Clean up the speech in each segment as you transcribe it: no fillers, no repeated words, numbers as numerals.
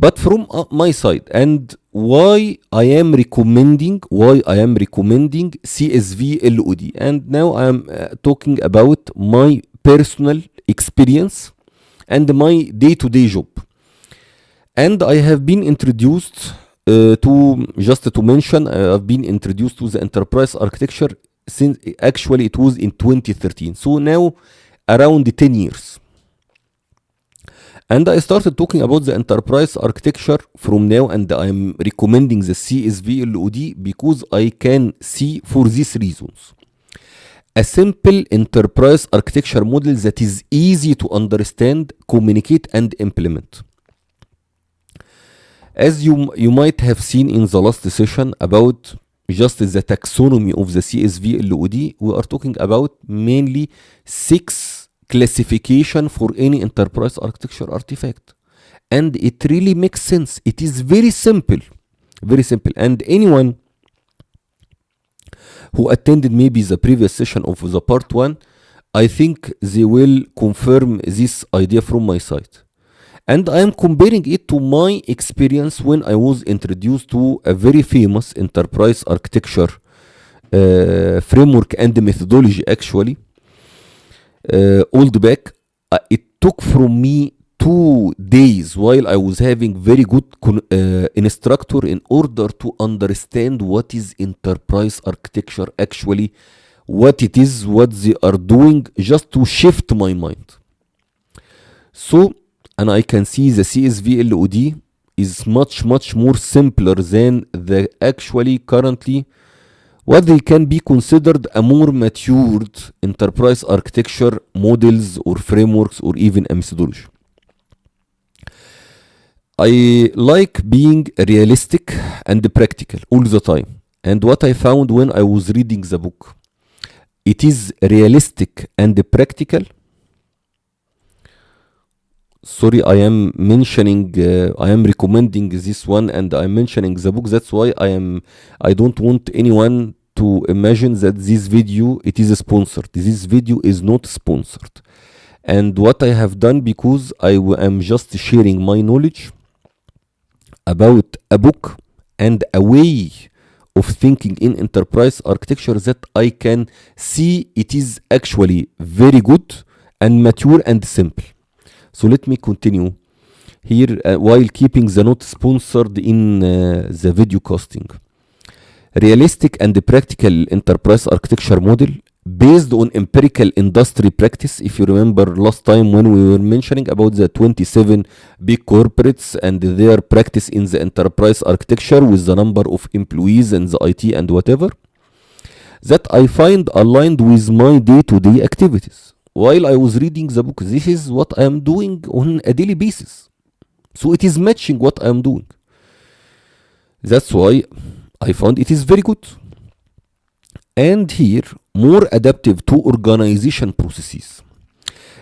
But from my side, and why I am recommending CSVLOD, and now I am talking about my personal experience and my day-to-day job. And I have been introduced to mention, I've been introduced to the enterprise architecture since actually it was in 2013. So now around 10 years. And I started talking about the enterprise architecture from now, and I'm recommending the CSVLOD because I can see for these reasons. A simple enterprise architecture model that is easy to understand, communicate, and implement. As you might have seen in the last session about just the taxonomy of the CSVLOD, we are talking about mainly 6 classification for any enterprise architecture artifact. And it really makes sense. It is very simple. Very simple. And anyone who attended maybe the previous session of the part 1, I think they will confirm this idea from my side. And I am comparing it to my experience when I was introduced to a very famous enterprise architecture framework and methodology actually. Old back, it took from me 2 days while I was having very good instructor in order to understand what is enterprise architecture actually, what it is, what they are doing, just to shift my mind. So, and I can see the CSVLOD is much more simpler than the actually currently what they can be considered a more matured enterprise architecture models or frameworks or even a methodology. I like being realistic and practical all the time. And what I found when I was reading the book, it is realistic and practical. Sorry, I am recommending this one and I'm mentioning the book. That's why I don't want anyone to imagine that this video, it is sponsored. This video is not sponsored. And what I have done, because I am just sharing my knowledge about a book and a way of thinking in enterprise architecture that I can see it is actually very good and mature and simple. So let me continue here while keeping the not sponsored in the video casting. Realistic and practical enterprise architecture model based on empirical industry practice. If you remember last time when we were mentioning about the 27 big corporates and their practice in the enterprise architecture with the number of employees and the IT and whatever, that I find aligned with my day-to-day activities. While I was reading the book, this is what I am doing on a daily basis. So it is matching what I am doing. That's why I found it is very good. And here, more adaptive to organization processes.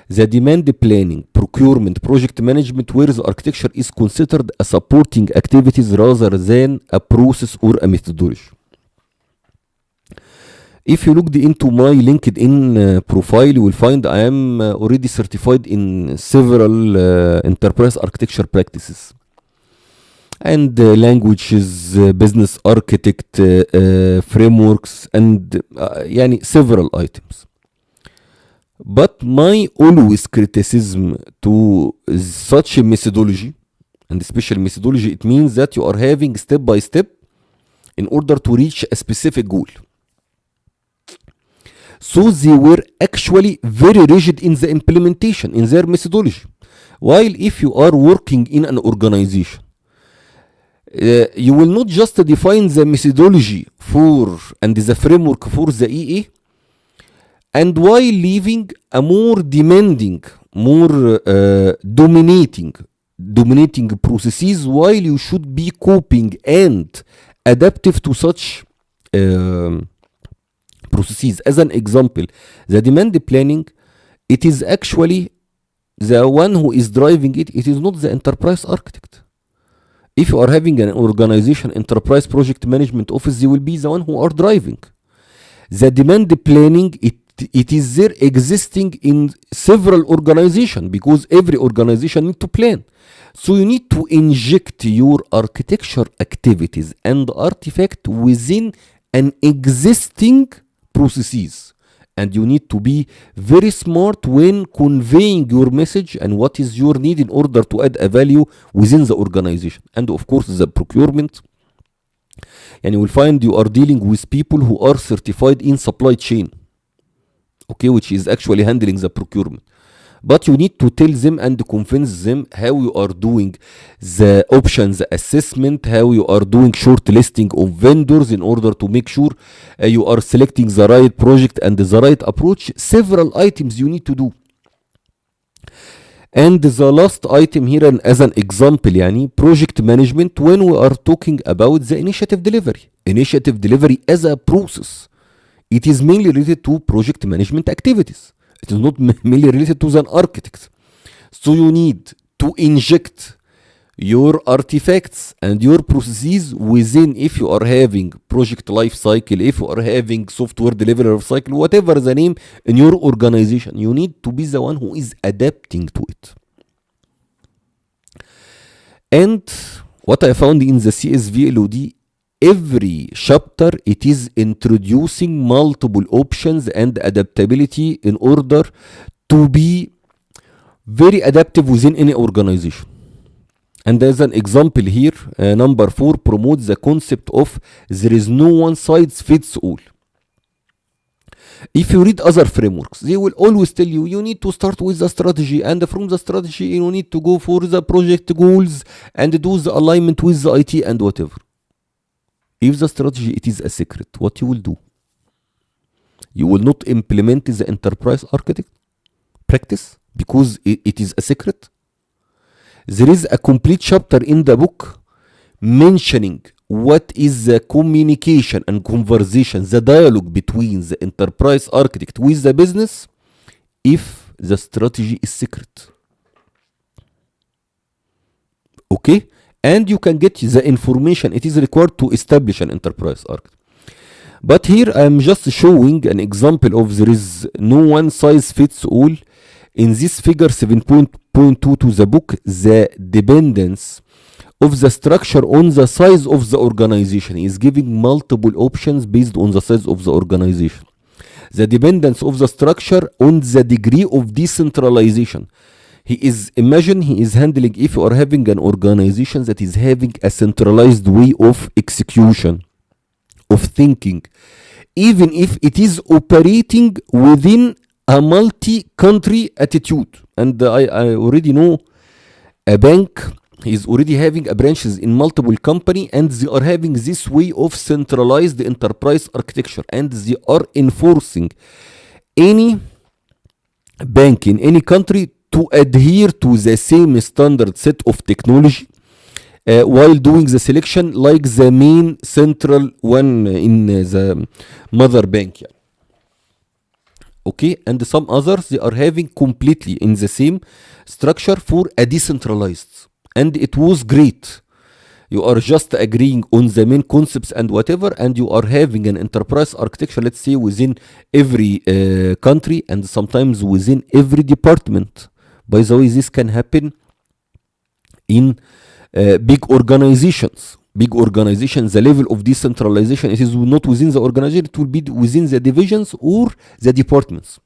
The demand planning, procurement, project management, where the architecture is considered a supporting activities rather than a process or a methodology. If you looked into my LinkedIn profile, you will find I am already certified in several enterprise architecture practices. And languages, business architect, frameworks, and several items. But my always criticism to such a methodology, and special methodology, it means that you are having step by step in order to reach a specific goal. So they were actually very rigid in the implementation, in their methodology. While if you are working in an organization, you will not just define the methodology for and the framework for the EA, and while leaving a more demanding, more dominating processes, while you should be coping and adaptive to such processes. As an example, the demand planning, it is actually the one who is driving it. It is not the enterprise architect. If you are having an organization, enterprise project management office, they will be the one who are driving. The demand planning, it it is there existing in several organizations, because every organization need to plan. So you need to inject your architecture activities and artifact within an existing processes. And you need to be very smart when conveying your message and what is your need in order to add a value within the organization. And of course, the procurement. And you will find you are dealing with people who are certified in supply chain, okay, which is actually handling the procurement. But you need to tell them and convince them how you are doing the options assessment, how you are doing short listing of vendors in order to make sure you are selecting the right project and the right approach. Several items you need to do. And the last item here, and as an example, يعني project management, when we are talking about the initiative delivery. Initiative delivery as a process, it is mainly related to project management activities. It is not mainly related to an architect. So you need to inject your artifacts and your processes within, if you are having project life cycle, if you are having software delivery life cycle, whatever the name in your organization, you need to be the one who is adapting to it. And what I found in the CSVLOD, every chapter it is introducing multiple options and adaptability in order to be very adaptive within any organization. And as an example here, number 4 promotes the concept of there is no one size fits all. If you read other frameworks, they will always tell you, you need to start with the strategy, and from the strategy you need to go for the project goals and do the alignment with the IT and whatever. If the strategy it is a secret, what you will do? You will not implement the enterprise architect practice because it is a secret. There is a complete chapter in the book mentioning what is the communication and conversation, the dialogue between the enterprise architect with the business if the strategy is secret. Okay? And you can get the information it is required to establish an enterprise architect. But here I am just showing an example of there is no one size fits all. In this figure 7.2 to the book, the dependence of the structure on the size of the organization is giving multiple options based on the size of the organization. The dependence of the structure on the degree of decentralization. Imagine he is handling, if you are having an organization that is having a centralized way of execution, of thinking, even if it is operating within a multi-country attitude. And I already know a bank is already having branches in multiple company, and they are having this way of centralized enterprise architecture, and they are enforcing any bank in any country to adhere to the same standard set of technology while doing the selection like the main central one in the mother bank. Okay, and some others they are having completely in the same structure for a decentralized, and it was great. You are just agreeing on the main concepts and whatever, and you are having an enterprise architecture, let's say, within every country and sometimes within every department. By the way, this can happen in big organizations. Big organizations, the level of decentralization, it is not within the organization, it will be within the divisions or the departments.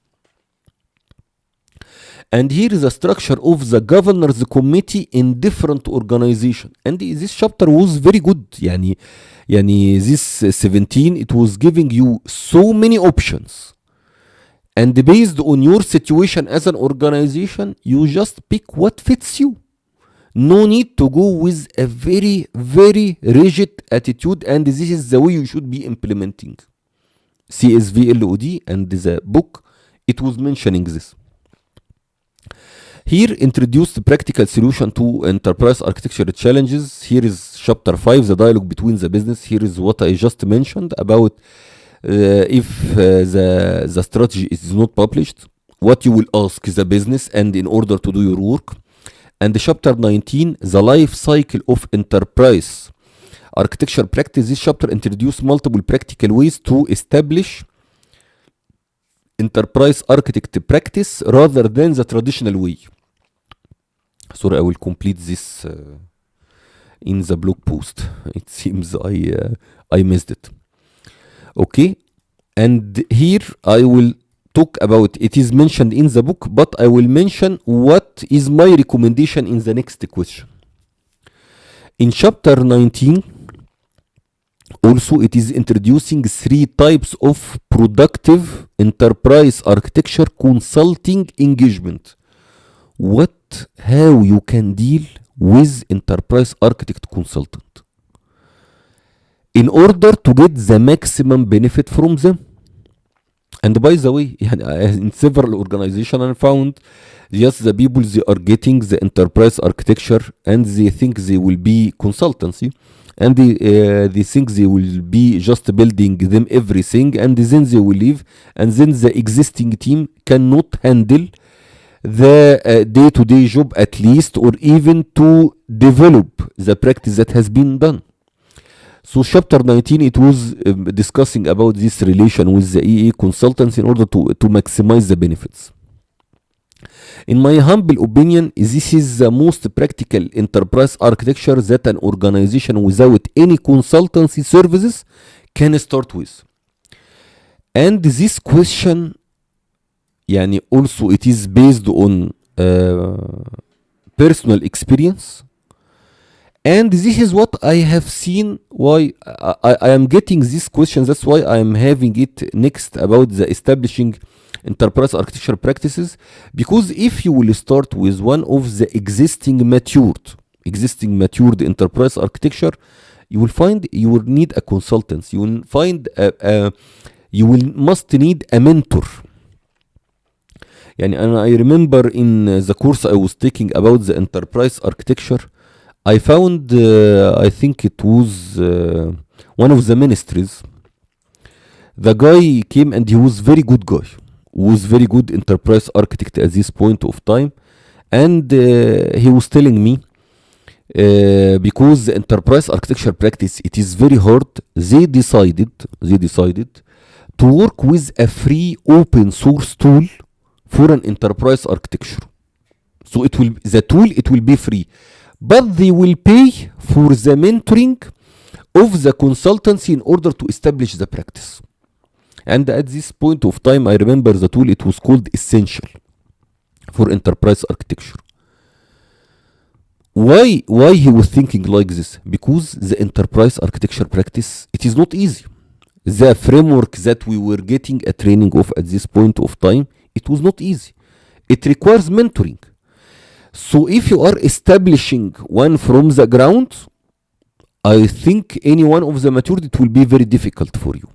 And here is the structure of the governors committee in different organizations. And this chapter was very good. Yani this 17, it was giving you so many options. And based on your situation as an organization, you just pick what fits you. No need to go with a very, very rigid attitude, and this is the way you should be implementing. CSVLOD and the book, it was mentioning this. Here, introduced practical solution to enterprise architecture challenges. Here is chapter 5, the dialogue between the business. Here is what I just mentioned about if the strategy is not published, what you will ask the business and in order to do your work. And chapter 19, the life cycle of enterprise architecture practice. This chapter introduced multiple practical ways to establish enterprise architect practice rather than the traditional way. Sorry, I will complete this in the blog post. It seems I missed it. Okay, and here I will talk about, it is mentioned in the book, but I will mention what is my recommendation in the next question. In chapter 19, also it is introducing 3 types of productive enterprise architecture consulting engagement. How you can deal with enterprise architect consultant in order to get the maximum benefit from them. And by the way, in several organizations I found just the people, they are getting the enterprise architecture and they think they will be consultancy, and they think they will be just building them everything, and then they will leave, and then the existing team cannot handle the day-to-day job at least, or even to develop the practice that has been done. So chapter 19, it was discussing about this relation with the EA consultants in order to maximize the benefits. In my humble opinion, this is the most practical enterprise architecture that an organization without any consultancy services can start with. And this question, also it is based on personal experience. And this is what I have seen, why I am getting this question. That's why I am having it next about the establishing enterprise architecture practices. Because if you will start with one of the existing matured enterprise architecture, you will find you will need a consultant. You will find must need a mentor. And I remember in the course I was taking about the enterprise architecture, I found, I think it was one of the ministries. The guy came and he was very good guy, was very good enterprise architect at this point of time, and he was telling me because the enterprise architecture practice, it is very hard. They decided to work with a free open source tool for an enterprise architecture. So it will be free, but they will pay for the mentoring of the consultancy in order to establish the practice. And at this point of time, I remember the tool, it was called Essential for enterprise architecture. Why he was thinking like this? Because the enterprise architecture practice, it is not easy. The framework that we were getting a training of at this point of time, it was not easy. It requires mentoring. So if you are establishing one from the ground, I think any one of the matured, it will be very difficult for you.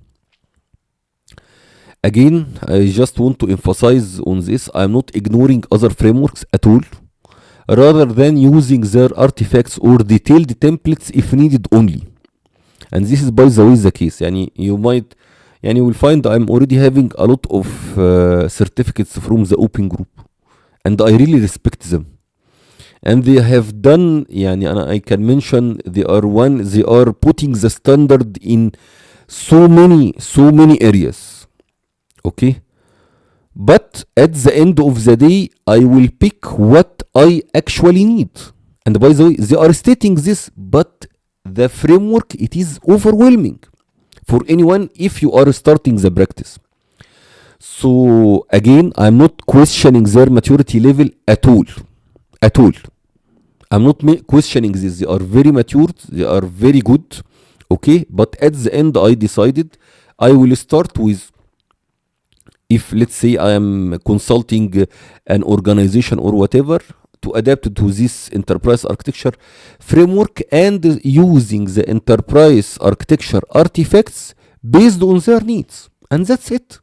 Again, I just want to emphasize on this. I'm not ignoring other frameworks at all, rather than using their artifacts or detailed templates if needed only. And this is, by the way, the case. You will find I'm already having a lot of certificates from the open group, and I really respect them. And they have done, and I can mention, they are putting the standard in so many areas. Okay, but at the end of the day, I will pick what I actually need. And by the way, they are stating this, but the framework, it is overwhelming for anyone if you are starting the practice. So again, I'm not questioning their maturity level at all. I'm not questioning this. They are very matured, they are very good. Okay, but at the end, I decided I will start with, if let's say I am consulting an organization or whatever, to adapt to this enterprise architecture framework and using the enterprise architecture artifacts based on their needs. And that's it.